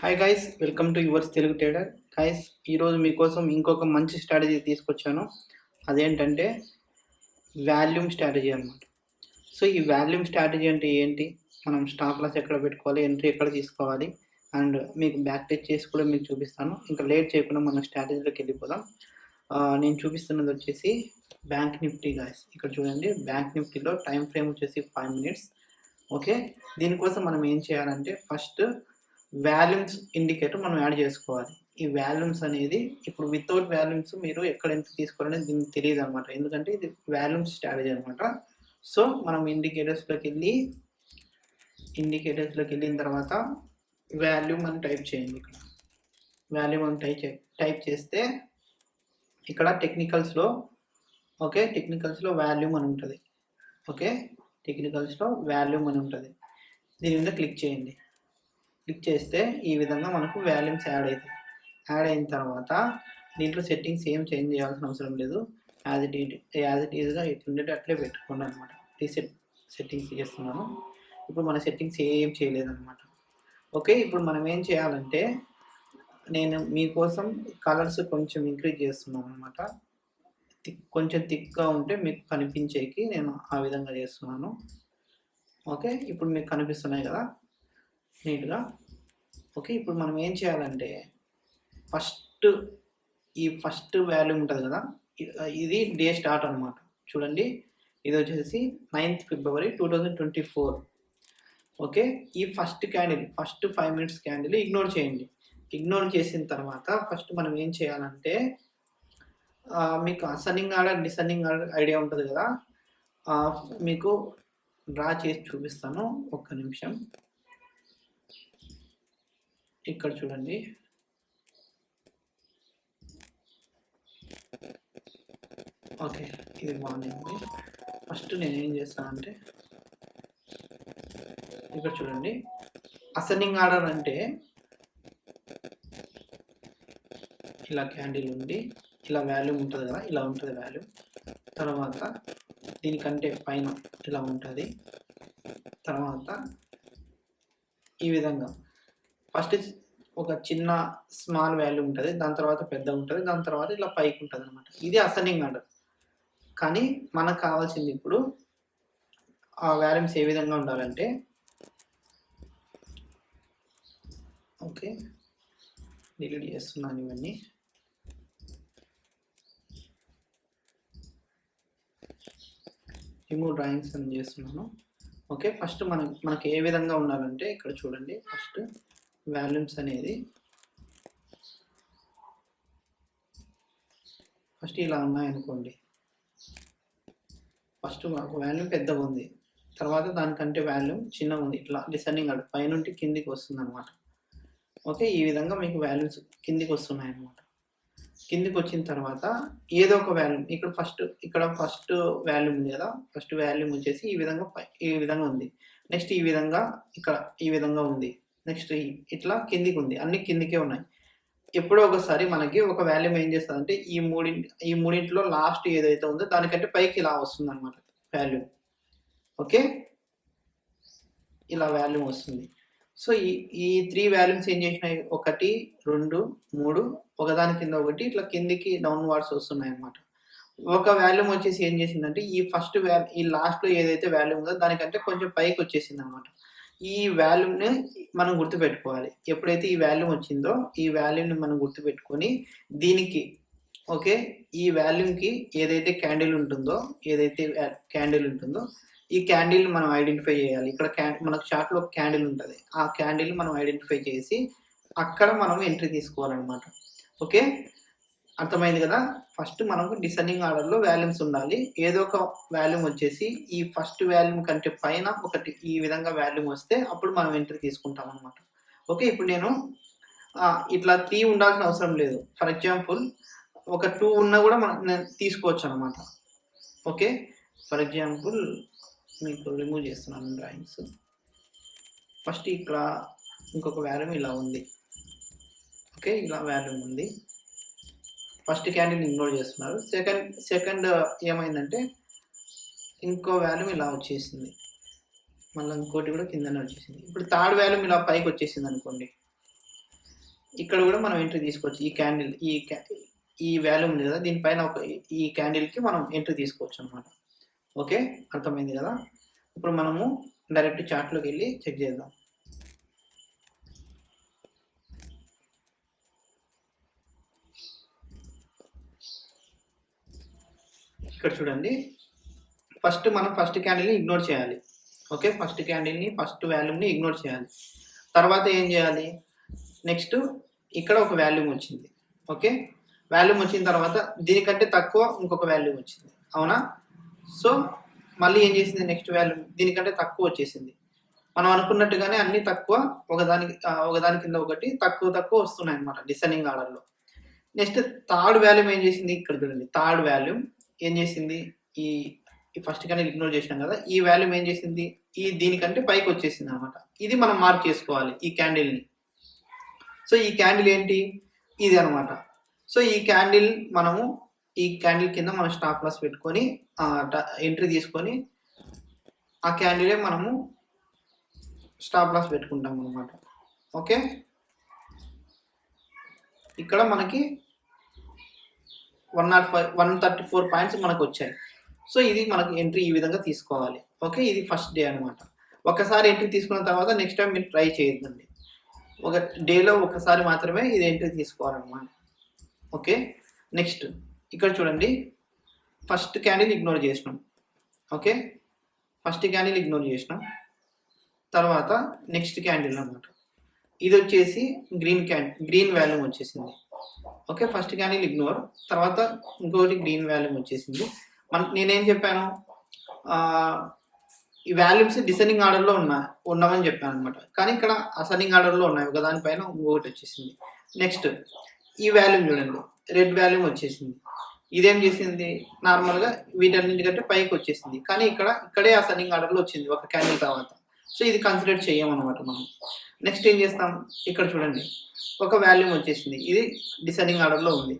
Hi guys, welcome to yours Telugu trader. Guys, ఈరోజు మీకోసం ఇంకొక మంచి స్ట్రాటజీ తీసుకొచ్చాను. అదేంటంటే వాల్యూమ్ స్ట్రాటజీ అనమాట. సో ఈ వాల్యూమ్ స్ట్రాటజీ అంటే ఏంటి, మనం స్టాప్ లాస్ ఎక్కడ పెట్టుకోవాలి, ఎంట్రీ ఎక్కడ తీసుకోవాలి, అండ్ మీకు బ్యాక్ టెస్ట్ చేసి కూడా మీకు చూపిస్తాను. ఇంకా లేట్ చేయకుండా మనం స్ట్రాటజీలోకి వెళ్ళిపోదాం. నేను చూపిస్తున్నది వచ్చేసి బ్యాంక్ నిఫ్టీ గాయస్. ఇక్కడ చూడండి, బ్యాంక్ నిఫ్టీలో టైం ఫ్రేమ్ వచ్చేసి 5 minutes. ఓకే, దీనికోసం మనం ఏం చేయాలంటే ఫస్ట్ వాల్యూమ్స్ ఇండికేటర్ మనం యాడ్ చేసుకోవాలి. ఈ వాల్యూమ్స్ అనేది ఇప్పుడు వితౌట్ వాల్యూమ్స్ మీరు ఎక్కడ ఎంత తీసుకోవాలనేది దీనికి తెలియదు అనమాట, ఎందుకంటే ఇది వాల్యూమ్స్ స్ట్రాటజీ అనమాట. సో మనం ఇండికేటర్స్లోకి వెళ్ళిన తర్వాత వాల్యూమ్ అని టైప్ చేయండి. ఇక్కడ వాల్యూమ్ అని టైప్ చేస్తే ఇక్కడ టెక్నికల్స్లో వాల్యూమ్ అని ఉంటుంది. ఓకే, టెక్నికల్స్లో వాల్యూమ్ అని ఉంటుంది. దీని మీద క్లిక్ చేయండి. క్లిక్ చేస్తే ఈ విధంగా మనకు వాల్యూమ్స్ యాడ్ అవుతాయి. యాడ్ అయిన తర్వాత దీంట్లో సెట్టింగ్స్ ఏం చేంజ్ చేయాల్సిన అవసరం లేదు. యాజ్ ఇట్ ఈజ్గా ఎట్లుండేది అట్లే పెట్టుకోండి అనమాట. సెట్టింగ్స్ చేస్తున్నాను. ఇప్పుడు మన సెట్టింగ్స్ ఏం చేయలేదన్నమాట. ఓకే, ఇప్పుడు మనం ఏం చేయాలంటే నేను మీకోసం కలర్స్ కొంచెం ఇంక్రీజ్ చేస్తున్నాను అనమాట. కొంచెం థిక్గా ఉంటే మీకు కనిపించేకి నేను ఆ విధంగా చేస్తున్నాను. ఓకే, ఇప్పుడు మీకు కనిపిస్తున్నాయి కదా నీట్గా. ఓకే, ఇప్పుడు మనం ఏం చేయాలంటే ఫస్ట్ వాల్యూమ్ ఉంటుంది కదా, ఇది డే స్టార్ట్ అనమాట. చూడండి, ఇది వచ్చేసి 9th February 2024. ఓకే, ఈ ఫస్ట్ 5 minutes క్యాండిల్ ఇగ్నోర్ చేయండి. ఇగ్నోర్ చేసిన తర్వాత ఫస్ట్ మనం ఏం చేయాలంటే మీకు ascending order descending order idea ఉంటుంది కదా, మీకు డ్రా చేసి చూపిస్తాను. ఒక్క నిమిషం. ఇక్కడ చూడండి, ఓకే ఇది బాగానే ఉంది. ఫస్ట్ నేను ఏం చేస్తానంటే ఇక్కడ చూడండి, అసెండింగ్ ఆర్డర్ అంటే ఇలా క్యాండిల్ ఉంది, ఇలా వాల్యూమ్ ఉంటుంది కదా, ఇలా ఉంటుంది వాల్యూమ్. తర్వాత దీనికంటే పైన ఇలా ఉంటుంది. తర్వాత ఈ విధంగా ఫస్ట్ ఒక చిన్న స్మాల్ వాల్యూ ఉంటుంది, దాని తర్వాత పెద్ద ఉంటుంది, దాని తర్వాత ఇలా పైకి ఉంటుంది అనమాట. ఇది అసెండింగ్ ఆర్డర్. కానీ మనకు కావాల్సింది ఇప్పుడు ఆ వాల్యూమ్స్ ఏ విధంగా ఉండాలంటే, ఓకే డిలీట్ చేస్తున్నాను ఇవన్నీ. రిమూవ్ డ్రాయింగ్స్ అని చేస్తున్నాను. ఓకే, ఫస్ట్ మనకి ఏ విధంగా ఉండాలంటే ఇక్కడ చూడండి, ఫస్ట్ వాల్యూమ్స్ అనేది ఫస్ట్ ఇలా ఉన్నాయనుకోండి. ఫస్ట్ ఒక వాల్యూమ్ పెద్దగా ఉంది, తర్వాత దానికంటే వాల్యూమ్ చిన్నగా ఉంది, ఇట్లా డిసెండింగ్ ఆర్డర్ పైనుండి కిందికి వస్తుంది అనమాట. ఓకే, ఈ విధంగా మీకు వాల్యూమ్స్ కిందికి వస్తున్నాయి అనమాట. కిందికి వచ్చిన తర్వాత ఏదో ఒక వాల్యూమ్ ఇక్కడ ఫస్ట్ వాల్యూమ్ ఉంది కదా, ఫస్ట్ వాల్యూమ్ వచ్చేసి ఈ విధంగా ఉంది. నెక్స్ట్ ఈ విధంగా ఇక్కడ ఈ విధంగా ఉంది. నెక్స్ట్ ఇట్లా కిందికి ఉంది, అన్ని కిందికే ఉన్నాయి. ఎప్పుడో ఒకసారి మనకి ఒక వాల్యూమ్ ఏం చేస్తుందంటే ఈ మూడింటిలో లాస్ట్ ఏదైతే ఉందో దానికంటే పైకి ఇలా వస్తుంది అనమాట వాల్యూమ్. ఓకే, ఇలా వాల్యూమ్ వస్తుంది. సో ఈ 3 వాల్యూమ్స్ ఏం చేసినాయి, 1, 2, 3, ఒకదాని కింద ఒకటి ఇట్లా కిందికి డౌన్ వార్డ్స్ వస్తున్నాయి అనమాట. ఒక వాల్యూమ్ వచ్చేసి ఏం చేసిందంటే ఈ లాస్ట్లో ఏదైతే వాల్యూమ్ ఉందో దానికంటే కొంచెం పైకి వచ్చేసింది అనమాట. ఈ వాల్యూమ్ని మనం గుర్తుపెట్టుకోవాలి. ఎప్పుడైతే ఈ వాల్యూమ్ వచ్చిందో ఈ వాల్యూమ్ని మనం గుర్తుపెట్టుకొని దీనికి ఓకే ఈ వాల్యూమ్కి ఏదైతే క్యాండిల్ ఉంటుందో ఈ క్యాండిల్ మనం ఐడెంటిఫై చేయాలి. ఇక్కడ మనకు చార్ట్లో ఒక క్యాండిల్ ఉంటుంది, ఆ క్యాండిల్ మనం ఐడెంటిఫై చేసి అక్కడ మనం ఎంట్రీ తీసుకోవాలన్నమాట. ఓకే, అర్థమైంది కదా. ఫస్ట్ మనకు డిసెండింగ్ ఆర్డర్లో వాల్యూమ్స్ ఉండాలి. ఏదో ఒక వాల్యూమ్ వచ్చేసి ఈ ఫస్ట్ వాల్యూమ్ కంటే పైన ఒకటి ఈ విధంగా వాల్యూమ్ వస్తే అప్పుడు మనం ఎంట్రీ తీసుకుంటాం అనమాట. ఓకే, ఇప్పుడు నేను ఇట్లా 3 ఉండాల్సిన అవసరం లేదు. ఫర్ ఎగ్జాంపుల్ ఒక 2 ఉన్నా కూడా నేను తీసుకోవచ్చు అనమాట. ఓకే, ఫర్ ఎగ్జాంపుల్ మీకు రిమూవ్ చేస్తున్నాను డ్రాయింగ్స్. ఫస్ట్ ఇక్కడ ఇంకొక వాల్యూమ్ ఇలా ఉంది. ఓకే, ఇలా వాల్యూమ్ ఉంది. ఫస్ట్ క్యాండిల్ ఇగ్నోర్ చేస్తున్నారు. సెకండ్ ఏమైందంటే ఇంకో వాల్యూమ్ ఇలా వచ్చేసింది, మళ్ళీ ఇంకోటి కూడా కిందనే వచ్చేసింది. ఇప్పుడు థర్డ్ వాల్యూమ్ ఇలా పైకి వచ్చేసింది అనుకోండి. ఇక్కడ కూడా మనం ఎంట్రీ తీసుకోవచ్చు. ఈ క్యాండిల్ ఈ వాల్యూ ఉంది కదా, దీనిపైన ఈ క్యాండిల్కి మనం ఎంట్రీ తీసుకోవచ్చు అనమాట. ఓకే, అర్థమైంది కదా. ఇప్పుడు మనము డైరెక్ట్ చార్ట్లోకి వెళ్ళి చెక్ చేద్దాం. ఇక్కడ చూడండి, మనం ఫస్ట్ క్యాండిల్ని ఇగ్నోర్ చేయాలి. ఓకే, ఫస్ట్ క్యాండిల్ని ఫస్ట్ వాల్యూమ్ని ఇగ్నోర్ చేయాలి. తర్వాత ఏం చేయాలి, నెక్స్ట్ ఇక్కడ ఒక వాల్యూమ్ వచ్చింది. ఓకే, వాల్యూమ్ వచ్చిన తర్వాత దీనికంటే తక్కువ ఇంకొక వాల్యూమ్ వచ్చింది, అవునా. సో మళ్ళీ ఏం చేసింది, నెక్స్ట్ వాల్యూమ్ దీనికంటే తక్కువ వచ్చేసింది. మనం అనుకున్నట్టుగానే అన్ని తక్కువ, ఒకదాని కింద ఒకటి తక్కువ వస్తున్నాయి అనమాట డిసెండింగ్ ఆర్డర్లో. నెక్స్ట్ థర్డ్ వాల్యూమ్ ఏం చేసింది, ఇక్కడ చూడండి, థర్డ్ వాల్యూమ్ ఏం చేసింది, ఈ ఫస్ట్ క్యాండిల్ ఇగ్నోర్ చేసినాం కదా, ఈ వాల్యూమ్ ఏం చేసింది, దీనికంటే పైకి వచ్చేసింది అనమాట. ఇది మనం మార్క్ చేసుకోవాలి ఈ క్యాండిల్ని. సో ఈ క్యాండిల్ ఏంటి, ఇది అనమాట. సో ఈ క్యాండిల్ కింద మనం స్టాప్ లాస్ పెట్టుకొని ఎంట్రీ తీసుకొని ఆ క్యాండిలే మనము స్టాప్ లాస్ పెట్టుకుంటాం అనమాట. ఓకే, ఇక్కడ మనకి 134 పాయింట్స్ మనకు వచ్చాయి. సో ఇది మనకి ఎంట్రీ ఈ విధంగా తీసుకోవాలి. ఓకే, ఇది ఫస్ట్ డే అనమాట. ఒకసారి ఎంట్రీ తీసుకున్న తర్వాత నెక్స్ట్ టైం మీరు ట్రై చేయొద్దండి. ఒక డేలో ఒకసారి మాత్రమే ఇది ఎంట్రీ తీసుకోవాలన్నమాట. ఓకే, నెక్స్ట్ ఇక్కడ చూడండి, ఫస్ట్ క్యాండిల్ ఇగ్నోర్ చేసినాం. ఓకే, ఫస్ట్ క్యాండిల్ ఇగ్నోర్ చేసినాం. తర్వాత నెక్స్ట్ క్యాండిల్ అనమాట, ఇది వచ్చేసి గ్రీన్ వాల్యూమ్ వచ్చేసింది. ఓకే, ఫస్ట్ క్యాండిల్ ఇగ్నోర్, తర్వాత ఇంకోటి గ్రీన్ వాల్యూమ్ వచ్చేసింది. నేనేం చెప్పాను, ఈ వాల్యూమ్స్ డిసెండింగ్ ఆర్డర్లో ఉన్నామని చెప్పాను అనమాట. కానీ ఇక్కడ అసెండింగ్ ఆర్డర్లో ఉన్నాయి, ఒకదానిపైన ఇంకొకటి వచ్చేసింది. నెక్స్ట్ ఈ వాల్యూమ్ చూడండి, రెడ్ వాల్యూమ్ వచ్చేసింది. ఇదేం చేసింది, నార్మల్గా వీటన్నింటికంటే పైకి వచ్చేసింది, కానీ ఇక్కడే అసెండింగ్ ఆర్డర్లో వచ్చింది ఒక క్యాండిల్ తర్వాత. సో ఇది కన్సిడర్ చేయమన్నమాట మనం. నెక్స్ట్ ఏం చేస్తాం, ఇక్కడ చూడండి, ఒక వాల్యూమ్ వచ్చేసింది, ఇది డిసెండింగ్ ఆర్డర్లో ఉంది.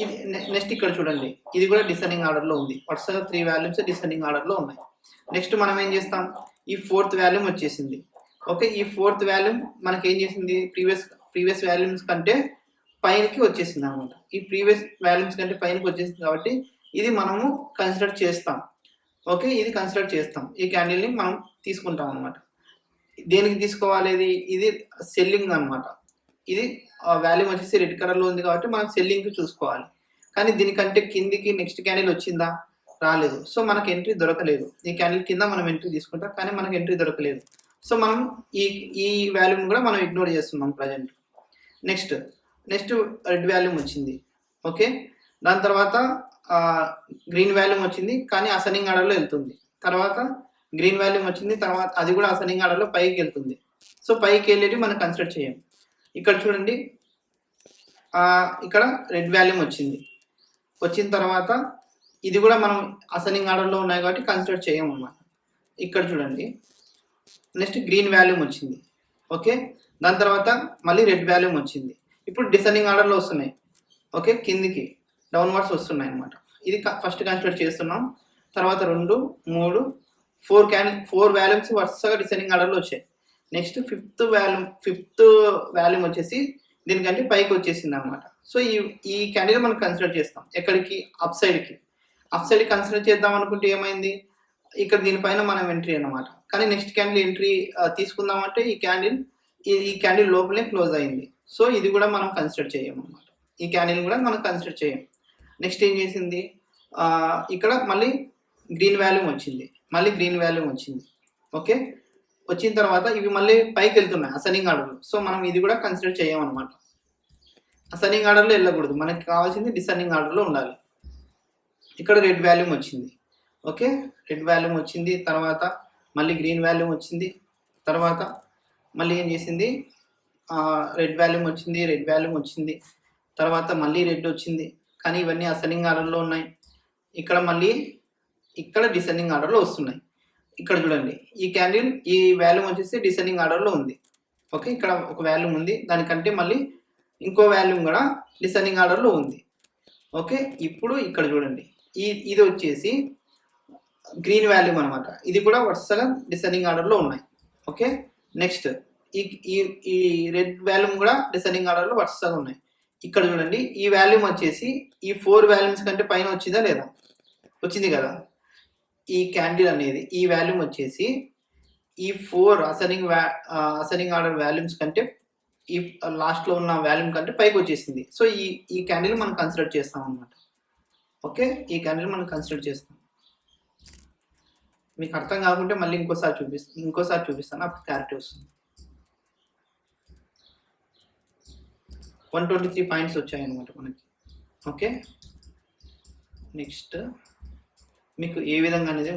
ఇది నెక్స్ట్ ఇక్కడ చూడండి, ఇది కూడా డిసెండింగ్ ఆర్డర్లో ఉంది. వరుసగా 3 వాల్యూమ్స్ డిసెండింగ్ ఆర్డర్లో ఉన్నాయి. నెక్స్ట్ మనం ఏం చేస్తాం, ఈ 4th వాల్యూమ్ వచ్చేసింది. ఓకే, ఈ 4th వాల్యూమ్ మనకి ఏం చేసింది, ప్రీవియస్ వాల్యూమ్స్ కంటే పైనకి వచ్చేసింది అనమాట. ఈ ప్రీవియస్ వాల్యూమ్స్ కంటే పైనకి వచ్చేసింది కాబట్టి ఇది మనము కన్సిడర్ చేస్తాం. ఓకే, ఇది కన్సిడర్ చేస్తాం, ఈ క్యాండిల్ని మనం తీసుకుంటాం అనమాట. దేనికి తీసుకోవాలి, ఇది సెల్లింగ్ అనమాట. ఇది వాల్యూమ్ వచ్చేసి రెడ్ కలర్లో ఉంది కాబట్టి మనం సెల్లింగ్కి చూసుకోవాలి. కానీ దీనికంటే కిందికి నెక్స్ట్ క్యాండిల్ వచ్చిందా, రాలేదు. సో మనకు ఎంట్రీ దొరకలేదు. ఈ క్యాండిల్ కింద మనం ఎంట్రీ తీసుకుంటాం, కానీ మనకు ఎంట్రీ దొరకలేదు. సో మనం ఈ వాల్యూమ్ కూడా మనం ఇగ్నోర్ చేస్తున్నాం ప్రజెంట్. నెక్స్ట్ రెడ్ వాల్యూమ్ వచ్చింది. ఓకే, దాని తర్వాత గ్రీన్ వాల్యూమ్ వచ్చింది, కానీ అసెండింగ్ ఆర్డర్లో వెళ్తుంది. తర్వాత గ్రీన్ వాల్యూమ్ వచ్చింది, తర్వాత అది కూడా అసెండింగ్ ఆర్డర్లో పైకి వెళ్తుంది. సో పైకి వెళ్ళేది మనం కన్సిడర్ చేయం. ఇక్కడ చూడండి, ఇక్కడ రెడ్ వాల్యూమ్ వచ్చిన తర్వాత ఇది కూడా మనం అసెండింగ్ ఆర్డర్లో ఉన్నాయి కాబట్టి కన్సిడర్ చేయము అన్నమాట. ఇక్కడ చూడండి, నెక్స్ట్ గ్రీన్ వాల్యూమ్ వచ్చింది. ఓకే, దాని తర్వాత మళ్ళీ రెడ్ వాల్యూమ్ వచ్చింది. ఇప్పుడు డిసెండింగ్ ఆర్డర్లో వస్తున్నాయి. ఓకే, కిందికి డౌన్వర్డ్స్ వస్తున్నాయి అన్నమాట. ఇది ఫస్ట్ కన్సిడర్ చేస్తున్నాం. తర్వాత 2, 3, 4 వాల్యూమ్స్ వరుసగా డిసెండింగ్ ఆర్డర్లో వచ్చాయి. నెక్స్ట్ ఫిఫ్త్ వాల్యూమ్ వచ్చేసి దీనికంటే పైకి వచ్చేసింది అనమాట. సో ఈ క్యాండిల్ మనం కన్సిడర్ చేస్తాం. ఎక్కడికి, అప్ సైడ్ కన్సిడర్ చేద్దాం అనుకుంటే ఏమైంది, ఇక్కడ దీనిపైన మనం ఎంట్రీ అనమాట. కానీ నెక్స్ట్ క్యాండిల్ ఎంట్రీ తీసుకుందామంటే ఈ క్యాండిల్ లోపలే క్లోజ్ అయింది. సో ఇది కూడా మనం కన్సిడర్ చేయం అనమాట. ఈ క్యాండిల్ కూడా మనం కన్సిడర్ చేయం. నెక్స్ట్ ఏం చేసింది, ఇక్కడ మళ్ళీ గ్రీన్ వాల్యూమ్ వచ్చింది. ఓకే, వచ్చిన తర్వాత ఇవి మళ్ళీ పైకి వెళ్తున్నాయి అసెండింగ్ ఆర్డర్లో. సో మనం ఇది కూడా కన్సిడర్ చేయమన్నమాట. అసెండింగ్ ఆర్డర్లో వెళ్ళకూడదు, మనకి కావాల్సింది డిసెండింగ్ ఆర్డర్లో ఉండాలి. ఇక్కడ రెడ్ వాల్యూమ్ వచ్చింది. ఓకే, రెడ్ వాల్యూమ్ వచ్చింది, తర్వాత మళ్ళీ గ్రీన్ వాల్యూమ్ వచ్చింది, తర్వాత మళ్ళీ ఏం చేసింది, రెడ్ వాల్యూమ్ వచ్చింది, తర్వాత మళ్ళీ రెడ్ వచ్చింది. కానీ ఇవన్నీ అసెండింగ్ ఆర్డర్లో ఉన్నాయి. ఇక్కడ డిసెండింగ్ ఆర్డర్లో వస్తున్నాయి. ఇక్కడ చూడండి, ఈ క్యాండిల్ ఈ వాల్యూమ్ వచ్చేసి డిసెండింగ్ ఆర్డర్లో ఉంది. ఓకే, ఇక్కడ ఒక వాల్యూమ్ ఉంది, దానికంటే మళ్ళీ ఇంకో వాల్యూమ్ కూడా డిసెండింగ్ ఆర్డర్లో ఉంది. ఓకే, ఇప్పుడు ఇక్కడ చూడండి, ఇది వచ్చేసి గ్రీన్ వాల్యూమ్ అనమాట. ఇది కూడా వరుసగా డిసెండింగ్ ఆర్డర్లో ఉన్నాయి. ఓకే, నెక్స్ట్ ఈ ఈ ఈ రెడ్ వాల్యూమ్ కూడా డిసెండింగ్ ఆర్డర్లో వరుసగా ఉన్నాయి. ఇక్కడ చూడండి ఈ వాల్యూమ్ వచ్చేసి ఈ 4 వాల్యూమ్స్ కంటే పైన వచ్చిందా లేదా? వచ్చింది కదా. ఈ క్యాండిల్ అనేది ఈ వాల్యూమ్ వచ్చేసి ఈ 4 అసెండింగ్ ఆర్డర్ వాల్యూమ్స్ కంటే ఈ లాస్ట్లో ఉన్న వాల్యూమ్ కంటే పైకి వచ్చేసింది. సో ఈ క్యాండిల్ మనం కన్సిడర్ చేస్తాం అన్నమాట. ఓకే, ఈ క్యాండిల్ మనం కన్సిడర్ చేస్తాం. మీకు అర్థం కాకుంటే మళ్ళీ ఇంకోసారి చూపిస్తాను, అప్పుడు క్లారిటీ వస్తుంది. 123 పాయింట్స్ వచ్చాయి అనమాట మనకి. ఓకే, నెక్స్ట్ మీకు ఏ విధంగా అనేది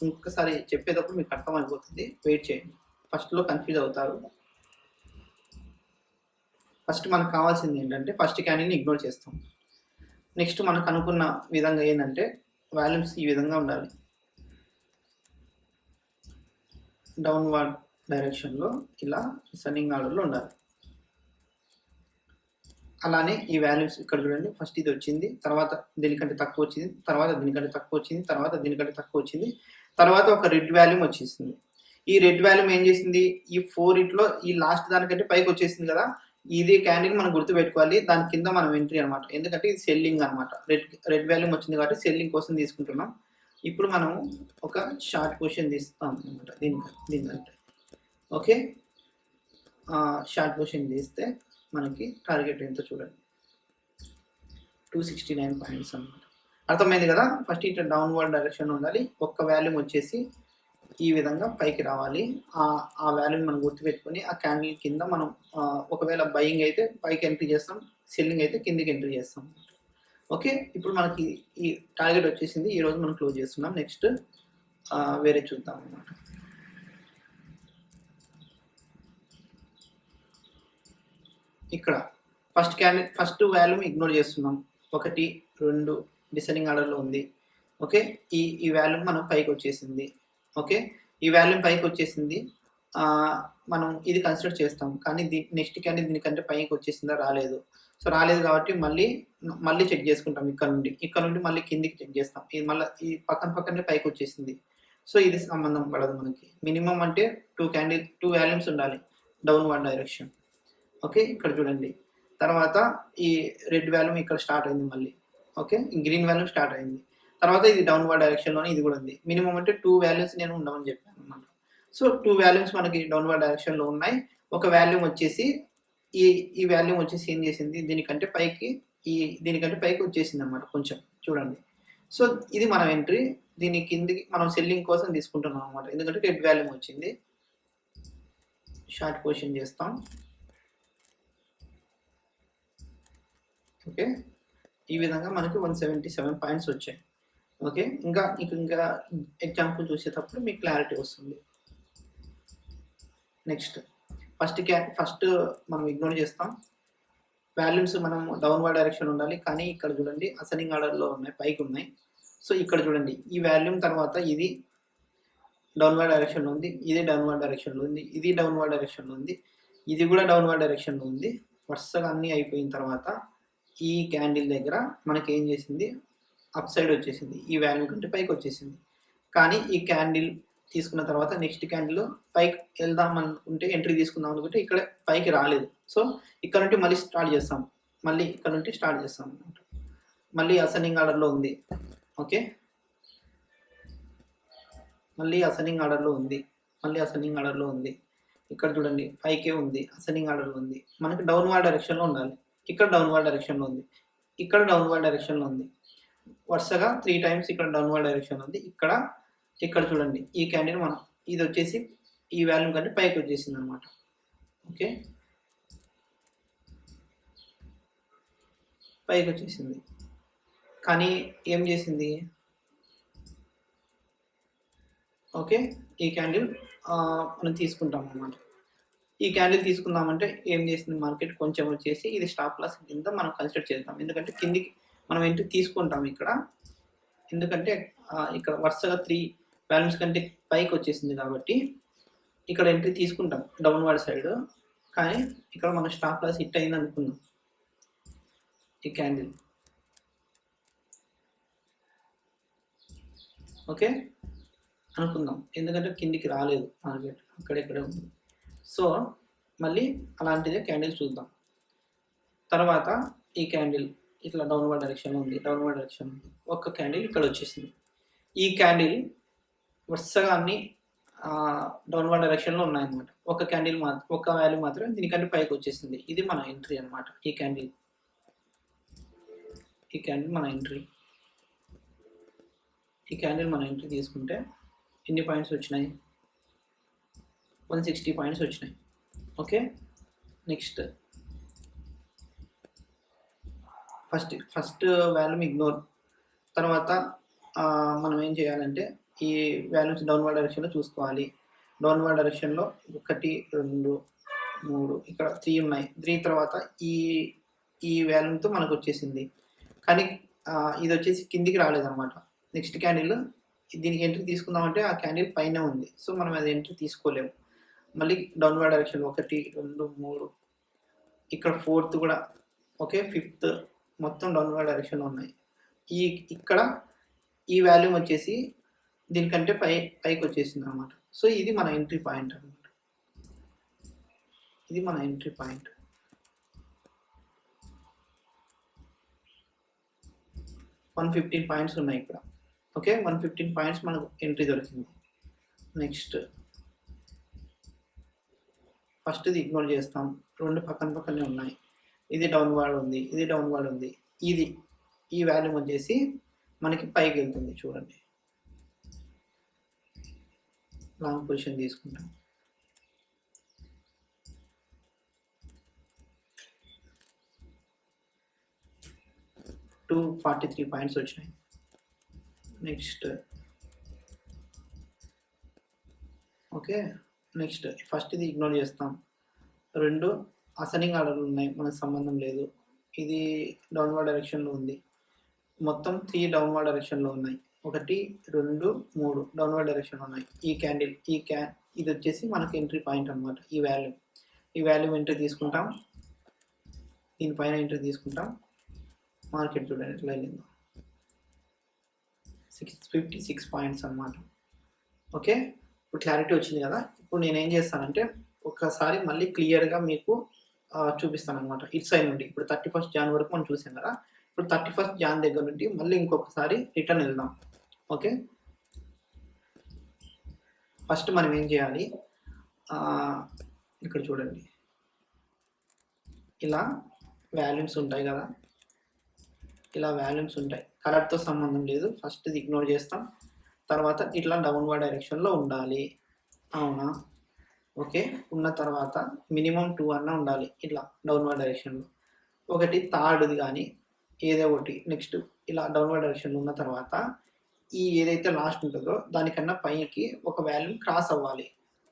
ఇంకొకసారి చెప్పేటప్పుడు మీకు అర్థమైపోతుంది. వెయిట్ చేయండి, ఫస్ట్లో కన్ఫ్యూజ్ అవుతారు. ఫస్ట్ మనకు కావాల్సింది ఏంటంటే ఫస్ట్ క్యాండిల్ని ఇగ్నోర్ చేస్తాం. నెక్స్ట్ మనకు అనుకున్న విధంగా ఏంటంటే వాల్యూమ్స్ ఈ విధంగా ఉండాలి, డౌన్వర్డ్ డైరెక్షన్లో ఇలా అసెండింగ్ ఆర్డర్లో ఉండాలి. అలానే ఈ వాల్యూమ్స్ ఇక్కడ చూడండి, ఫస్ట్ ఇది వచ్చింది, తర్వాత దీనికంటే తక్కువ వచ్చింది, తర్వాత దీనికంటే తక్కువ వచ్చింది, తర్వాత దీనికంటే తక్కువ వచ్చింది, తర్వాత ఒక రెడ్ వాల్యూమ్ వచ్చేసింది. ఈ రెడ్ వాల్యూమ్ ఏం చేసింది, ఈ 4 ఈ లాస్ట్ దానికంటే పైకి వచ్చేసింది కదా. ఇది క్యాండిల్ మనం గుర్తుపెట్టుకోవాలి, దాని కింద మనం ఎంట్రీ అనమాట. ఎందుకంటే ఇది సెల్లింగ్ అనమాట. రెడ్ వాల్యూమ్ వచ్చింది కాబట్టి సెల్లింగ్ కోసం తీసుకుంటున్నాం. ఇప్పుడు మనం ఒక షార్ట్ పొజిషన్ తీస్తాం అనమాట దీనికంటే. ఓకే, షార్ట్ పొజిషన్ తీస్తే మనకి టార్గెట్ ఎంతో చూడండి, 269 పాయింట్స్ అనమాట. అర్థమైంది కదా. ఫస్ట్ ఇట్లా డౌన్వర్డ్ డైరెక్షన్ ఉండాలి, ఒక్క వాల్యూమ్ వచ్చేసి ఈ విధంగా పైకి రావాలి. ఆ వాల్యూమ్ మనం గుర్తుపెట్టుకొని ఆ క్యాండిల్ కింద మనం ఒకవేళ బయింగ్ అయితే పైకి ఎంట్రీ చేస్తాం, సెల్లింగ్ అయితే కిందికి ఎంట్రీ చేస్తాం. ఓకే, ఇప్పుడు మనకి ఈ టార్గెట్ వచ్చేసింది, ఈరోజు మనం క్లోజ్ చేస్తున్నాం. నెక్స్ట్ వేరే చూద్దాం అన్నమాట. ఇక్కడ ఫస్ట్ వాల్యూమ్ ఇగ్నోర్ చేస్తున్నాం, 1 2 డిసెండింగ్ ఆర్డర్లో ఉంది. ఓకే, ఈ వాల్యూమ్ మనం పైకి వచ్చేసింది. ఓకే, ఈ వాల్యూమ్ పైకి వచ్చేసింది, మనం ఇది కన్సిడర్ చేస్తాం. కానీ నెక్స్ట్ క్యాండిల్ దీనికంటే పైకి వచ్చేసిందా, రాలేదు. సో రాలేదు కాబట్టి మళ్ళీ చెక్ చేసుకుంటాం. ఇక్కడ నుండి మళ్ళీ కిందికి చెక్ చేస్తాం. ఇది మళ్ళీ ఈ పక్కనే పైకి వచ్చేసింది. సో ఇది సంబంధం పడదు మనకి. మినిమం అంటే 2 వాల్యూమ్స్ ఉండాలి డౌన్వర్డ్ డైరెక్షన్. ఓకే, ఇక్కడ చూడండి, తర్వాత ఈ రెడ్ వాల్యూమ్ ఇక్కడ స్టార్ట్ అయింది మళ్ళీ. ఓకే, గ్రీన్ వాల్యూమ్ స్టార్ట్ అయింది, తర్వాత ఇది డౌన్వర్డ్ డైరెక్షన్లోనే ఇది కూడా ఉంది. మినిమం అంటే 2 వాల్యూమ్స్ నేను ఉండమని చెప్పాను అనమాట. సో 2 వాల్యూమ్స్ మనకి డౌన్వర్డ్ డైరెక్షన్లో ఉన్నాయి. ఒక వాల్యూమ్ వచ్చేసి ఈ వాల్యూమ్ వచ్చేసి ఏం చేసింది, దీనికంటే పైకి వచ్చేసింది అనమాట కొంచెం చూడండి. సో ఇది మనం ఎంట్రీ, దీని కిందికి మనం సెల్లింగ్ కోసం తీసుకుంటున్నాం అనమాట. ఎందుకంటే రెడ్ వాల్యూమ్ వచ్చింది. షార్ట్ పొజిషన్ చేస్తాం. ఓకే, ఈ విధంగా మనకి 177 పాయింట్స్ వచ్చాయి. ఓకే, ఇంకా ఎగ్జాంపుల్ చూసేటప్పుడు మీకు క్లారిటీ వస్తుంది. నెక్స్ట్ ఫస్ట్ మనం ఇగ్నోర్ చేస్తాం. వాల్యూమ్స్ మనం డౌన్వర్డ్ డైరెక్షన్ ఉండాలి, కానీ ఇక్కడ చూడండి అసెండింగ్ ఆర్డర్లో ఉన్నాయి, పైకి ఉన్నాయి. సో ఇక్కడ చూడండి ఈ వాల్యూమ్ తర్వాత ఇది డౌన్వర్డ్ డైరెక్షన్లో ఉంది, ఇది డౌన్వర్డ్ డైరెక్షన్లో ఉంది, ఇది డౌన్వర్డ్ డైరెక్షన్లో ఉంది, ఇది కూడా డౌన్వర్డ్ డైరెక్షన్లో ఉంది. వరుసగా అన్నీ అయిపోయిన తర్వాత ఈ క్యాండిల్ దగ్గర మనకి ఏం చేసింది, అప్ సైడ్ వచ్చేసింది, ఈ వాల్యూమ్ కంటే పైకి వచ్చేసింది. కానీ ఈ క్యాండిల్ తీసుకున్న తర్వాత నెక్స్ట్ క్యాండిల్ పైకి వెళ్దాం అనుకుంటే, ఎంట్రీ తీసుకుందాం అనుకుంటే ఇక్కడ పైకి రాలేదు. సో ఇక్కడ నుండి మళ్ళీ స్టార్ట్ చేస్తాం, అనమాట. మళ్ళీ అసెండింగ్ ఆర్డర్లో ఉంది. ఓకే, మళ్ళీ అసెండింగ్ ఆర్డర్లో ఉంది. ఇక్కడ చూడండి పైకే ఉంది, అసెండింగ్ ఆర్డర్లో ఉంది. మనకి డౌన్వర్డ్ డైరెక్షన్లో ఉండాలి. ఇక్కడ డౌన్వర్డ్ డైరెక్షన్లో ఉంది, ఇక్కడ డౌన్వర్డ్ డైరెక్షన్లో ఉంది. వరుసగా 3 టైమ్స్ ఇక్కడ డౌన్వర్డ్ డైరెక్షన్ ఉంది. ఇక్కడ చూడండి ఈ క్యాండిల్ మనం ఇది వచ్చేసి ఈ వాల్యూమ్ కంటే పైకి వచ్చేసింది అనమాట. ఓకే, పైకి వచ్చేసింది, కానీ ఏం చేసింది, ఓకే ఈ క్యాండిల్ మనం తీసుకుంటాం అన్నమాట. ఈ క్యాండిల్ తీసుకుందామంటే ఏం చేసింది, మార్కెట్ కొంచెం వచ్చేసి ఇది స్టాప్ లాస్ కింద మనం కన్సిడర్ చేద్దాం. ఎందుకంటే కిందికి మనం ఎంట్రీ తీసుకుంటాం ఇక్కడ, ఎందుకంటే ఇక్కడ వరుసగా 3 వాల్యూమ్స్ కంటే పైకి వచ్చేసింది కాబట్టి ఇక్కడ ఎంట్రీ తీసుకుంటాం డౌన్వర్డ్ సైడ్. కానీ ఇక్కడ మన స్టాప్ లాస్ హిట్ అయింది అనుకుందాం, ఈ క్యాండిల్. ఓకే అనుకుందాం, ఎందుకంటే కిందికి రాలేదు మార్కెట్, అక్కడెక్కడే ఉంది. సో మళ్ళీ అలాంటిదే క్యాండిల్ చూద్దాం. తర్వాత ఈ క్యాండిల్ ఇట్లా డౌన్వర్డ్ డైరెక్షన్ ఉంది, డౌన్వర్డ్ డైరెక్షన్ ఉంది, ఒక క్యాండిల్ ఇక్కడ వచ్చేసింది. ఈ క్యాండిల్ వరుసగా అన్ని డౌన్వర్డ్ డైరెక్షన్లో ఉన్నాయన్నమాట. ఒక క్యాండిల్ ఒక వాల్యూ మాత్రం దీనికంటే పైకి వచ్చేసింది. ఇది మన ఎంట్రీ అనమాట. ఈ క్యాండిల్ మన ఎంట్రీ. ఈ క్యాండిల్ మన ఎంట్రీ తీసుకుంటే ఎన్ని పాయింట్స్ వచ్చినాయి? 160 పాయింట్స్ వచ్చినాయి. Okay, next first volume ignore. తర్వాత మనం ఏం చేయాలంటే ఈ వాల్యూమ్స్ డౌన్వర్డ్ డైరెక్షన్లో చూసుకోవాలి. డౌన్వర్డ్ డైరెక్షన్లో 1 2 3 ఇక్కడ 3 ఉన్నాయి. 3 తర్వాత ఈ వాల్యూమ్తో మనకు వచ్చేసింది, కానీ ఇది వచ్చేసి కిందికి రాలేదన్నమాట. నెక్స్ట్ క్యాండిల్ దీనికి ఎంట్రీ తీసుకుందామంటే ఆ క్యాండిల్ పైన ఉంది, సో మనం అది ఎంట్రీ తీసుకోలేము. మళ్ళీ డౌన్వర్డ్ డైరెక్షన్లో 1 2 3 ఇక్కడ 4th కూడా, ఓకే, 5th మొత్తం డౌన్వర్డ్ డైరెక్షన్లో ఉన్నాయి. ఇక్కడ ఈ వాల్యూమ్ వచ్చేసి దీనికంటే పైకి వచ్చేసింది అనమాట. సో ఇది మన ఎంట్రీ పాయింట్ అనమాట. ఇది మన ఎంట్రీ పాయింట్. 115 పాయింట్స్ ఉన్నాయి ఇక్కడ. ఓకే, 115 పాయింట్స్ మనకు ఎంట్రీ దొరికింది. నెక్స్ట్ ఫస్ట్ది ఇగ్నోర్ చేస్తాం. 2 పక్కనే ఉన్నాయి. ఇది డౌన్వర్డ్ ఉంది, ఇది డౌన్వర్డ్ ఉంది. ఈ వాల్యూమ్ వచ్చేసి మనకి పైకి వెళ్తుంది. చూడండి, లాంగ్ పొజిషన్ తీసుకుంటాం. టూ 43 పాయింట్స్ వచ్చినాయి. నెక్స్ట్ ఓకే, నెక్స్ట్ ఫస్ట్ ఇది ఇగ్నోర్ చేస్తాం. 2 అసెండింగ్ ఆర్డర్లు ఉన్నాయి, మనకు సంబంధం లేదు. ఇది డౌన్వర్డ్ డైరెక్షన్లో ఉంది. మొత్తం 3 డౌన్వర్డ్ డైరెక్షన్లో ఉన్నాయి. 1 2 3 డౌన్వర్డ్ డైరెక్షన్ ఉన్నాయి. ఈ క్యాండిల్ ఇది వచ్చేసి మనకు ఎంట్రీ పాయింట్ అనమాట. ఈ వాల్యూమ్ ఎంట్రీ తీసుకుంటాం. దీనిపైన ఎంట్రీ తీసుకుంటాం. మార్కెట్ చూడండి ఎట్లా వెళ్ళిందో, 56 పాయింట్స్ అనమాట. ఓకే, ఇప్పుడు క్లారిటీ వచ్చింది కదా. ఇప్పుడు నేను ఏం చేస్తానంటే ఒకసారి మళ్ళీ క్లియర్గా మీకు చూపిస్తాను అనమాట. ఇటు సైడ్ నుండి ఇప్పుడు 31st జాన్ వరకు మనం చూసాం కదా. ఇప్పుడు 31st జాన్ దగ్గర నుండి మళ్ళీ ఇంకొకసారి రిటర్న్ వెళ్దాం. ఓకే, ఫస్ట్ మనం ఏం చేయాలి, ఇక్కడ చూడండి ఇలా వాల్యూమ్స్ ఉంటాయి కదా. ఇలా వాల్యూమ్స్ ఉంటాయి, కలర్తో సంబంధం లేదు. ఫస్ట్ ఇది ఇగ్నోర్ చేస్తాం. తర్వాత ఇట్లా డౌన్వర్డ్ డైరెక్షన్లో ఉండాలి, అవునా? ఓకే, ఉన్న తర్వాత మినిమం 2 అన్నా ఉండాలి ఇట్లా డౌన్వర్డ్ డైరెక్షన్లో. ఒకటి థర్డ్ది కానీ ఏదో ఒకటి. నెక్స్ట్ ఇలా డౌన్వర్డ్ డైరెక్షన్లో ఉన్న తర్వాత ఏదైతే లాస్ట్ ఉంటుందో దానికన్నా పైకి ఒక వాల్యూమ్ క్రాస్ అవ్వాలి.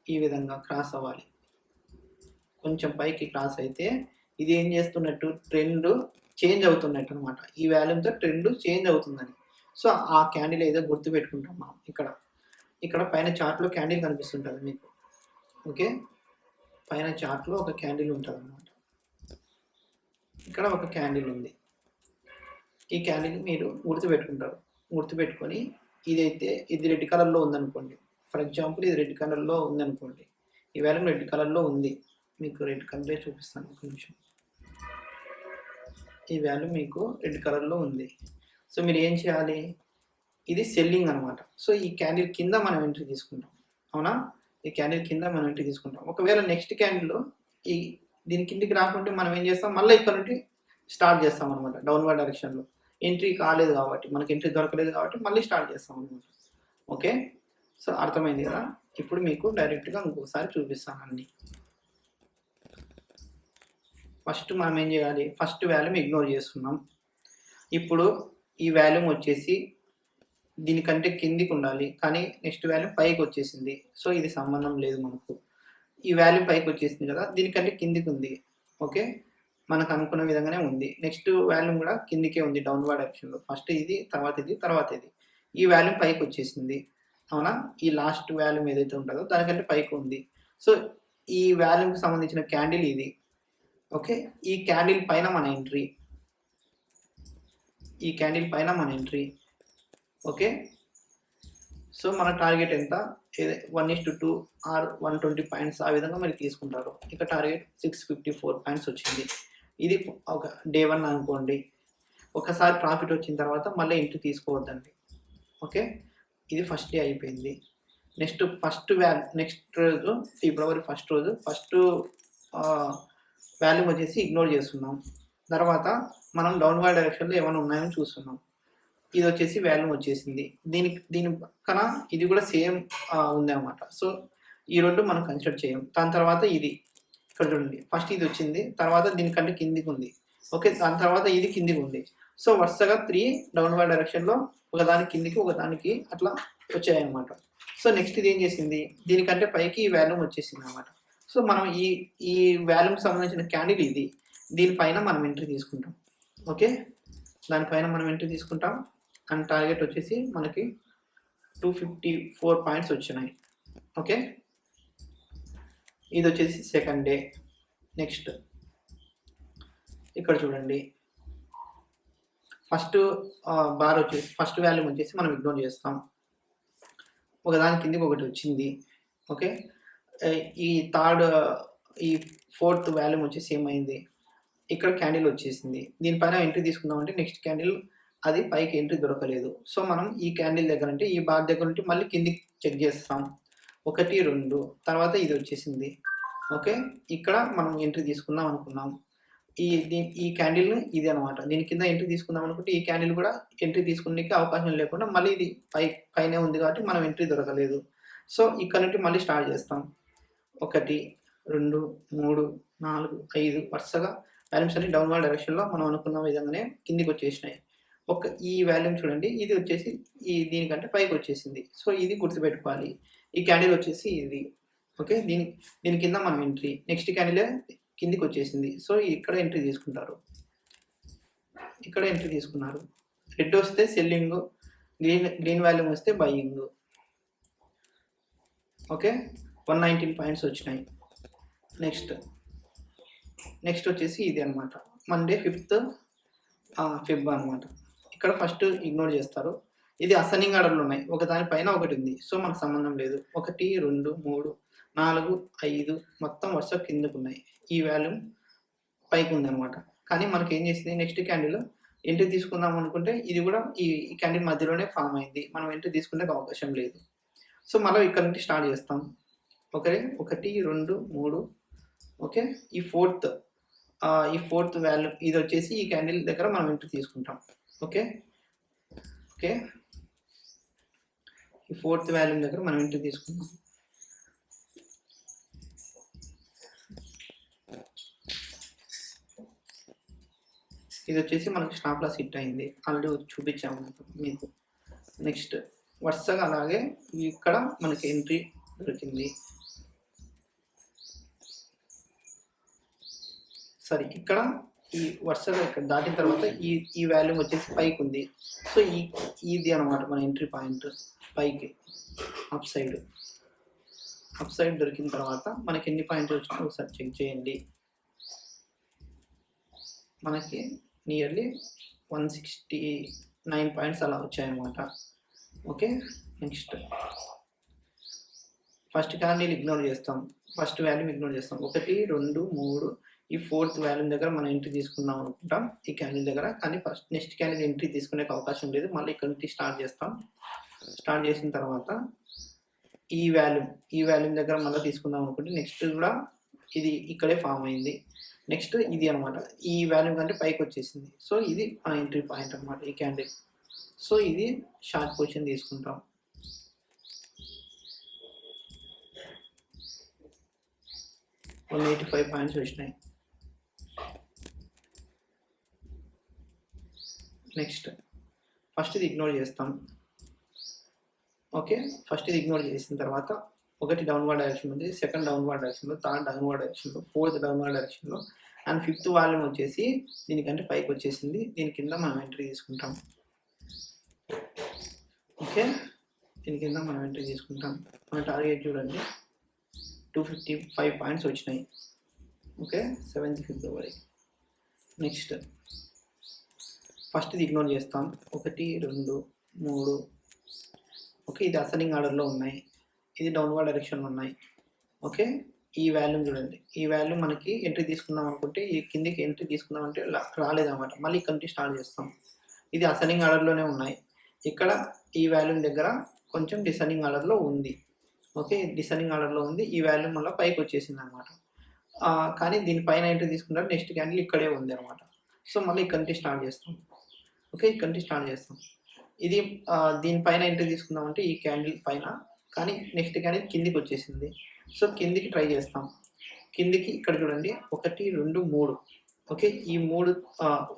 ఈ విధంగా క్రాస్ అవ్వాలి. కొంచెం పైకి క్రాస్ అయితే ఇది ఏం చేస్తున్నట్టు, ట్రెండ్ చేంజ్ అవుతున్నట్టు అనమాట. ఈ వాల్యూమ్తో ట్రెండ్ చేంజ్ అవుతుందని. సో ఆ క్యాండిల్ ఏదో గుర్తుపెట్టుకుంటాం మనం. ఇక్కడ పైన చార్ట్లో క్యాండిల్ కనిపిస్తుంటుంది మీకు. ఓకే, పైన చార్ట్లో ఒక క్యాండిల్ ఉంటుంది అన్నమాట. ఇక్కడ ఒక క్యాండిల్ ఉంది. ఈ క్యాండిల్ మీరు గుర్తుపెట్టుకుంటారు. గుర్తుపెట్టుకొని ఇది రెడ్ కలర్లో ఉందనుకోండి. ఫర్ ఎగ్జాంపుల్ ఇది రెడ్ కలర్లో ఉందనుకోండి. ఈ వాల్యూమ్ రెడ్ కలర్లో ఉంది. మీకు రెడ్ కలరే చూపిస్తాను ఒక నిమిషం. ఈ వాల్యూ మీకు రెడ్ కలర్లో ఉంది. సో మీరు ఏం చేయాలి, ఇది సెల్లింగ్ అనమాట. సో ఈ క్యాండిల్ కింద మనం ఎంట్రీ తీసుకుంటాం, అవునా? ఈ క్యాండిల్ కింద మనం ఎంట్రీ తీసుకుంటాం. ఒకవేళ నెక్స్ట్ క్యాండిల్లో దీని కిందికి రాకుంటే మనం ఏం చేస్తాం, మళ్ళీ ఇక్కడ నుండి స్టార్ట్ చేస్తాం అనమాట. డౌన్వర్డ్ డైరెక్షన్లో ఎంట్రీ కాలేదు కాబట్టి, మనకి ఎంట్రీ దొరకలేదు కాబట్టి మళ్ళీ స్టార్ట్ చేస్తాం అనమాట. ఓకే, సో అర్థమైంది కదా. ఇప్పుడు మీకు డైరెక్ట్గా ఇంకొకసారి చూపిస్తాను అన్నీ. ఫస్ట్ మనం ఏం చేయాలి, ఫస్ట్ వాల్యూమ్ ఇగ్నోర్ చేస్తున్నాం. ఇప్పుడు ఈ వాల్యూమ్ వచ్చేసి దీనికంటే కిందికి ఉండాలి, కానీ నెక్స్ట్ వాల్యూమ్ పైకి వచ్చేసింది. సో ఇది సంబంధం లేదు మనకు. ఈ వాల్యూమ్ పైకి వచ్చేసింది కదా, దీనికంటే కిందికి ఉంది. ఓకే, మనకు అనుకున్న విధంగానే ఉంది. నెక్స్ట్ వాల్యూమ్ కూడా కిందికే ఉంది డౌన్వర్డ్ డైరెక్షన్లో. ఫస్ట్ ఇది, తర్వాత ఇది, తర్వాత ఇది. ఈ వాల్యూమ్ పైకి వచ్చేసింది, అవునా? ఈ లాస్ట్ వాల్యూమ్ ఏదైతే ఉంటుందో దానికంటే పైకి ఉంది. సో ఈ వాల్యూమ్కి సంబంధించిన క్యాండిల్ ఇది. ఓకే, ఈ క్యాండిల్ పైన మన ఎంట్రీ. ఈ క్యాండిల్ పైన మన ఎంట్రీ. ఓకే, సో మన టార్గెట్ ఎంత, 1:2 ఆర్ 120 పాయింట్స్ ఆ విధంగా మీరు తీసుకుంటారు. ఇక టార్గెట్ 654 పాయింట్స్ వచ్చింది. ఇది ఒక డే 1 అనుకోండి. ఒకసారి ప్రాఫిట్ వచ్చిన తర్వాత మళ్ళీ ఎంట్రీ తీసుకోవద్దండి. ఓకే, ఇది ఫస్ట్ డే అయిపోయింది. నెక్స్ట్ రోజు ఫిబ్రవరి ఫస్ట్ రోజు వాల్యూమ్ వచ్చేసి ఇగ్నోర్ చేస్తున్నాం. తర్వాత మనం డౌన్వర్డ్ డైరెక్షన్లో ఏమైనా ఉన్నాయని చూస్తున్నాం. ఇది వచ్చేసి వాల్యూమ్ వచ్చేసింది. దీని పక్కన ఇది కూడా సేమ్ ఉంది అనమాట. సో ఈ రెండు మనం కన్సిడర్ చేయం. దాని తర్వాత ఇది ఇక్కడ చూడండి, ఫస్ట్ ఇది వచ్చింది, తర్వాత దీనికంటే కిందికి ఉంది. ఓకే, దాని తర్వాత ఇది కిందికి ఉంది. సో వరుసగా 3 డౌన్వర్డ్ డైరెక్షన్లో ఒకదానికి కిందికి ఒకదానికి అట్లా వచ్చాయన్నమాట. సో నెక్స్ట్ ఇది ఏం చేసింది, దీనికంటే పైకి ఈ వాల్యూమ్ వచ్చేసింది అనమాట. సో మనం ఈ వాల్యూమ్ సంబంధించిన క్యాండిల్ ఇది, దీనిపైన మనం ఎంట్రీ తీసుకుంటాం. ఓకే, దానిపైన మనం ఎంట్రీ తీసుకుంటాం. అండ్ టార్గెట్ వచ్చేసి మనకి 254 పాయింట్స్ వచ్చినాయి. ఓకే, ఇది వచ్చేసి సెకండ్ డే. నెక్స్ట్ ఇక్కడ చూడండి, ఫస్ట్ బార్ వచ్చేసి ఫస్ట్ వాల్యూమ్ వచ్చేసి మనం ఇగ్నోర్ చేస్తాం. ఒకదాని కిందికి ఒకటి వచ్చింది. ఓకే, ఈ ఫోర్త్ వాల్యూమ్ వచ్చేసి ఏమైంది, ఇక్కడ క్యాండిల్ వచ్చేసింది. దీనిపైన ఎంట్రీ తీసుకుందామంటే నెక్స్ట్ క్యాండిల్ అది పైకి ఎంట్రీ దొరకలేదు. సో మనం ఈ క్యాండిల్ దగ్గర అంటే ఈ బార్ దగ్గర నుండి మళ్ళీ కిందికి చెక్ చేస్తాం. 1, 2 తర్వాత ఇది వచ్చేసింది. ఓకే, ఇక్కడ మనం ఎంట్రీ తీసుకుందాం అనుకున్నాం. ఈ క్యాండిల్ ఇది అనమాట. దీని కింద ఎంట్రీ తీసుకుందాం అనుకుంటే ఈ క్యాండిల్ కూడా ఎంట్రీ తీసుకునే అవకాశం లేకుండా మళ్ళీ ఇది పైనే ఉంది కాబట్టి మనం ఎంట్రీ దొరకలేదు. సో ఇక్కడ నుండి మళ్ళీ స్టార్ట్ చేస్తాం. 1, 2, 3, 4, 5 వరుసగా వాల్యూమ్స్ అన్ని డౌన్వర్డ్ డైరెక్షన్లో మనం అనుకున్న విధంగానే కిందికి వచ్చేసినాయి. ఈ వాల్యూమ్ చూడండి, ఇది వచ్చేసి దీనికంటే పైకి వచ్చేసింది. సో ఇది గుర్తుపెట్టుకోవాలి. ఈ క్యాండిల్ వచ్చేసి ఇది. ఓకే, దీని కింద మనం ఎంట్రీ, నెక్స్ట్ క్యాండిల్ కిందికి వచ్చేసింది. సో ఇక్కడ ఎంట్రీ తీసుకుంటారు. ఇక్కడ ఎంట్రీ తీసుకున్నారు. రెడ్ వస్తే సెల్లింగ్, గ్రీన్ వాల్యూమ్ వస్తే బయింగ్. ఓకే, 119 పాయింట్స్ వచ్చినాయి. నెక్స్ట్ వచ్చేసి ఇది అనమాట, మండే 5th ఫెబ్ అనమాట. ఇక్కడ ఫస్ట్ ఇగ్నోర్ చేస్తారు. ఇది అసెండింగ్ ఆర్డర్లో ఉన్నాయి, ఒక దానిపైన ఒకటి ఉంది. సో మనకు సంబంధం లేదు. 1, 2, 3, 4, 5 మొత్తం వరుస కిందకు ఉన్నాయి. ఈ వాల్యూమ్ పైకి ఉంది అనమాట. కానీ మనకి ఏం చేసింది, నెక్స్ట్ క్యాండిల్ ఎంట్రీ తీసుకుందాం అనుకుంటే ఇది కూడా ఈ క్యాండిల్ మధ్యలోనే ఫామ్ అయింది. మనం ఎంట్రీ తీసుకునే అవకాశం లేదు. సో మళ్ళీ ఇక్కడ నుండి స్టార్ట్ చేస్తాం. ఓకే, 1, 2, 3. ఓకే, ఈ ఫోర్త్ వాల్యూమ్ ఇది వచ్చేసి ఈ క్యాండిల్ దగ్గర మనం ఎంట్రీ తీసుకుంటాం. ఓకే, ఈ ఫోర్త్ వాల్యూమ్ దగ్గర మనం ఎంట్రీ తీసుకుంటాం. ఇది వచ్చేసి మనకి స్టాప్ లాస్ హిట్ అయింది, ఆల్రెడీ చూపించాము మీకు. నెక్స్ట్ వరుసగా అలాగే ఇక్కడ మనకి ఎంట్రీ దొరికింది. సరే, ఇక్కడ ఈ వరుసగా ఇక్కడ దాటిన తర్వాత ఈ వాల్యూమ్ వచ్చేసి పైకి ఉంది. సో ఇది అనమాట మన ఎంట్రీ పాయింట్. పైకి అప్ సైడ్ దొరికిన తర్వాత మనకి ఎన్ని పాయింట్లు వచ్చినాయో ఒకసారి చెక్ చేయండి. మనకి నియర్లీ 169 పాయింట్స్ అలా వచ్చాయన్నమాట. Okay, next first candle ignore చేస్తాం, ఫస్ట్ వాల్యూమ్ ఇగ్నోర్ చేస్తాం. 1, 2, 3 ఈ ఫోర్త్ వాల్యూమ్ దగ్గర మనం ఎంట్రీ తీసుకుందాం అనుకుంటాం ఈ క్యాండిల్ దగ్గర. కానీ ఫస్ట్ నెక్స్ట్ క్యాండిల్ ఎంట్రీ తీసుకునే అవకాశం లేదు. మళ్ళీ ఇక్కడ నుంచి స్టార్ట్ చేస్తాం. స్టార్ట్ చేసిన తర్వాత ఈ వాల్యూమ్ దగ్గర మళ్ళీ తీసుకుందాం అనుకుంటే నెక్స్ట్ కూడా ఇది ఇక్కడే ఫామ్ అయింది. నెక్స్ట్ ఇది అనమాట, ఈ వాల్యూమ్ కంటే పైకి వచ్చేసింది. సో ఇది మన ఎంట్రీ పాయింట్ అనమాట ఈ క్యాండిల్. సో ఇది షార్ట్ పొజిషన్ తీసుకుంటాం. $185 పాయింట్స్ వచ్చినాయి. నెక్స్ట్ ఫస్ట్ ఇది ఇగ్నోర్ చేస్తాం. ఓకే, ఫస్ట్ ఇది ఇగ్నోర్ చేసిన తర్వాత ఒకటి డౌన్వర్డ్ డైరెక్షన్ ఉంది, సెకండ్ డౌన్వర్డ్ డైరెక్షన్లో, థర్డ్ డౌన్వర్డ్ డైరెక్షన్లో, ఫోర్త్ డౌన్వర్డ్ డైరెక్షన్లో, అండ్ ఫిఫ్త్ వాల్యూమ్ వచ్చేసి దీనికంటే పైకి వచ్చేసింది. దీని కింద మనం ఎంట్రీ తీసుకుంటాం. ఓకే, దీని కింద మనం ఎంట్రీ తీసుకుంటాం. మన టార్గెట్ చూడండి 255 పాయింట్స్ వచ్చినాయి. ఓకే, 7th ఫిబ్రవరి. నెక్స్ట్ ఫస్ట్ ఇది ఇగ్నోర్ చేస్తాం. 1, 2, 3. ఓకే, ఇది అసెండింగ్ ఆర్డర్లో ఉన్నాయి. ఇది డౌన్వర్డ్ డైరెక్షన్ ఉన్నాయి. ఓకే, ఈ వాల్యూమ్ చూడండి, ఈ వాల్యూమ్ మనకి ఎంట్రీ తీసుకుందాం అనుకుంటే ఈ కిందికి ఎంట్రీ తీసుకుందాం అంటే రాలేదన్నమాట. మళ్ళీ ఇక్కడ నుంచి స్టార్ట్ చేస్తాం. ఇది అసెండింగ్ ఆర్డర్లోనే ఉన్నాయి. ఇక్కడ ఈ వాల్యూమ్ దగ్గర కొంచెం డిసెండింగ్ ఆర్డర్లో ఉంది. ఓకే, డిసెండింగ్ ఆర్డర్లో ఉంది. ఈ వాల్యూమ్ మళ్ళీ పైకి వచ్చేసింది అనమాట. కానీ దీనిపైన ఎంట్రీ తీసుకుంటారు, నెక్స్ట్ క్యాండిల్ ఇక్కడే ఉంది అనమాట. సో మళ్ళీ ఇక్కడ నుంచి స్టార్ట్ చేస్తాం. ఓకే, ఇక్కడ నుంచి స్టార్ట్ చేస్తాం. ఇది దీనిపైన ఎంట్రీ తీసుకుందామంటే ఈ క్యాండిల్ పైన, కానీ నెక్స్ట్ క్యాండిల్ కిందికి వచ్చేసింది. సో కిందికి ట్రై చేస్తాం. కిందికి ఇక్కడ చూడండి 1, 2, 3. ఓకే, ఈ 3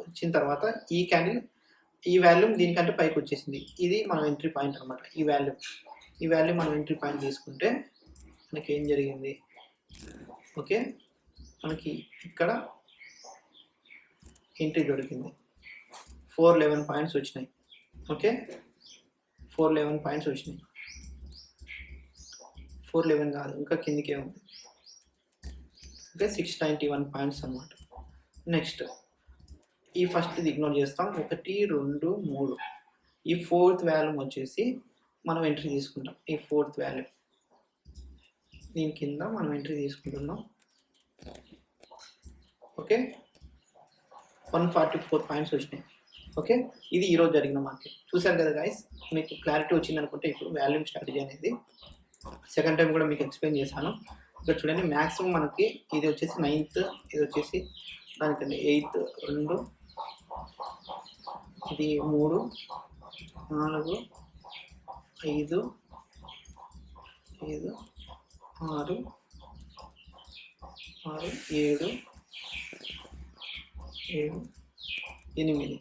వచ్చిన తర్వాత ఈ క్యాండిల్ ఈ వాల్యూమ్ దీనికంటే పైకి వచ్చేసింది. ఇది మనం ఎంట్రీ పాయింట్ అనమాట. ఈ వాల్యూమ్ మనం ఎంట్రీ పాయింట్ తీసుకుంటే మనకి ఏం జరిగింది, ఓకే, మనకి ఇక్కడ ఎంట్రీ దొరికింది. 411 పాయింట్స్ వచ్చినాయి. ఓకే, 411 పాయింట్స్ వచ్చినాయి. 411 కాదు, ఇంకా కిందికే ఉంది. ఓకే, 691 పాయింట్స్ అనమాట. నెక్స్ట్ ఈ ఫస్ట్ది ఇగ్నోర్ చేస్తాం. 1, 2, 3. ఈ 4th వాల్యూమ్ వచ్చేసి మనం ఎంట్రీ తీసుకుంటాం. ఈ 4th వాల్యూమ్ దీని కింద మనం ఎంట్రీ తీసుకుంటున్నాం. ఓకే, 144 పాయింట్స్ వచ్చినాయి. ఓకే, ఇది ఈరోజు జరిగిన మార్కెట్. చూసారు కదా గైస్, మీకు క్లారిటీ వచ్చింది అనుకుంటే ఇప్పుడు వాల్యూమ్ స్ట్రాటజీ అనేది సెకండ్ టైం కూడా మీకు ఎక్స్ప్లెయిన్ చేశాను. ఇక్కడ చూడండి, మ్యాక్సిమం మనకి ఇది వచ్చేసి 9th, ఇది వచ్చేసి దానికంటే 8th 2, ఇది 3, 4, 5, 6, 6, 7, 8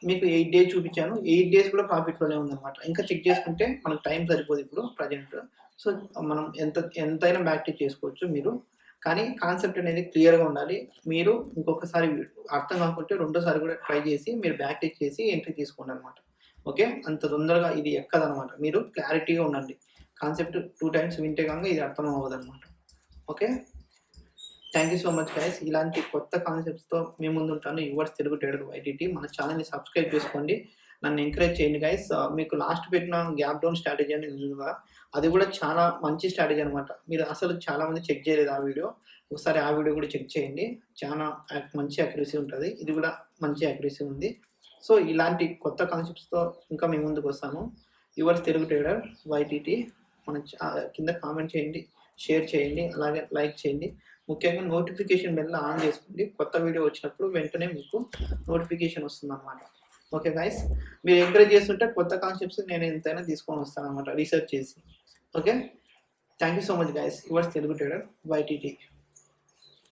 మీకు 8 డేస్ చూపించాను. 8 డేస్ కూడా ప్రాఫిట్లోనే ఉందన్నమాట. ఇంకా చెక్ చేసుకుంటే మనకు టైం సరిపోదు ఇప్పుడు ప్రజెంట్. సో మనం ఎంతైనా బ్యాక్ టెక్ చేసుకోవచ్చు మీరు, కానీ కాన్సెప్ట్ అనేది క్లియర్గా ఉండాలి. మీరు ఇంకొకసారి అర్థం కాకుంటే రెండోసారి కూడా ట్రై చేసి మీరు బ్యాక్ టెక్ చేసి ఎంట్రీ తీసుకోండి అనమాట. ఓకే, అంత తొందరగా ఇది ఎక్కదనమాట. మీరు క్లారిటీగా ఉండండి. కాన్సెప్ట్ 2 times వింటే కనుక ఇది అర్థం అవ్వదు అనమాట. Okay, thank you so much guys. ఇలాంటి కొత్త కాన్సెప్ట్స్తో మేము ముందు ఉంటాను. Yours Telugu trader YTT. మన ఛానల్ని సబ్స్క్రైబ్ చేసుకోండి, నన్ను ఎంకరేజ్ చేయండి గైస్. మీకు లాస్ట్ పెట్టిన గ్యాప్ డౌన్ స్ట్రాటజీ అని నిజంగా అది కూడా చాలా మంచి స్ట్రాటజీ అనమాట. మీరు అసలు చాలామంది చెక్ చేయలేదు ఆ వీడియో. ఒకసారి ఆ వీడియో కూడా చెక్ చేయండి. చాలా మంచి అక్యురసీ ఉంటుంది. ఇది కూడా మంచి అక్యురసీ ఉంది. సో ఇలాంటి కొత్త కాన్సెప్ట్స్తో ఇంకా మేము ముందుకు వస్తాను. Yours Telugu trader YTT. మన కింద కామెంట్ చేయండి, షేర్ చేయండి, అలాగే లైక్ చేయండి. ముఖ్యంగా నోటిఫికేషన్ బెల్ ఆన్ చేసుకోండి. కొత్త వీడియో వచ్చినప్పుడు వెంటనే మీకు నోటిఫికేషన్ వస్తుంది అనమాట. ఓకే గైస్, మీరు ఎంకరేజ్ చేస్తుంటే కొత్త కాన్సెప్ట్స్ నేను ఎంతైనా తీసుకొని వస్తాను అనమాట రీసెర్చ్ చేసి. Okay, thank you so much guys. Yours Telugu trader YTT.